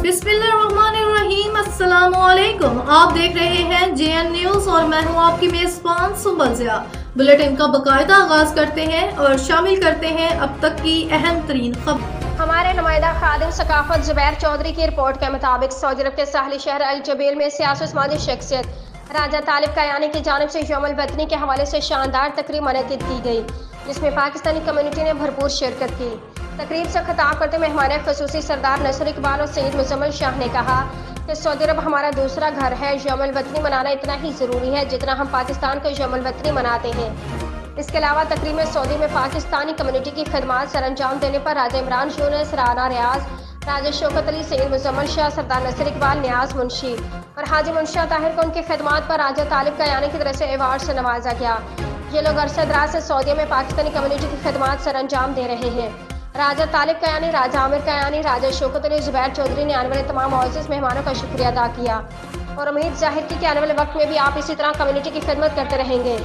बिस्मिल्लाहिर्रहमानिर्रहीम, अस्सलामुअलैकुम। आप देख रहे हैं JN न्यूज़ और मैं हूं आपकी मेज़बान सुंबल ज़िया। बुलेटिन का बाकायदा आगाज करते हैं और शामिल करते हैं अब तक की अहम तरीन खबर। हमारे नुमाइंदा खादिम सकाफत जुबैर चौधरी की रिपोर्ट के मुताबिक सऊदी अरब के साहली शहर अल जबील में सियासी समाजी शख्सियत राजा तालिब कयानी की जानिब से यौमुल वतनी के हवाले से शानदार तकरीब मुनक्किद की गई, जिसमें पाकिस्तानी कम्युनिटी ने भरपूर शिरकत की। तकरीब से खिताब करते मेहमान खसूसी सरदार नसर इकबाल और सईद मुजम्मिल शाह ने कहा कि सऊदी अरब हमारा दूसरा घर है। यौमुल वतनी मनाना इतना ही ज़रूरी है जितना हम पाकिस्तान को यौमुल वतनी मनाते हैं। इसके अलावा तकरीब में सऊदी में पाकिस्तानी कम्युनिटी की खदमात सर अंजाम देने पर राजा इमरान यूनुस, राना रियाज, राजा शौकत अली, सईद मुजम्मिल शाह, सरदार नसर इकबाल, नियाज मुंशी और हाजी मुंशिया ताहिर को उनकी खदमात पर राजा तालिब कयानी की तरफ से अवार्ड से नवाजा गया। ये लोग अरसे दराज से सऊदी में पाकिस्तानी कम्युनिटी की खदमात सर अंजाम दे रहे हैं। राजा तालिब कयानी, राजा आमिर कयानी, राजा शौकत अली, जुबैर चौधरी ने आने वाले तमाम मुअज़्ज़ज़ मेहमानों का शुक्रिया अदा किया और उम्मीद जाहिर की कि आने वाले वक्त में भी आप इसी तरह कम्युनिटी की खिदमत करते रहेंगे।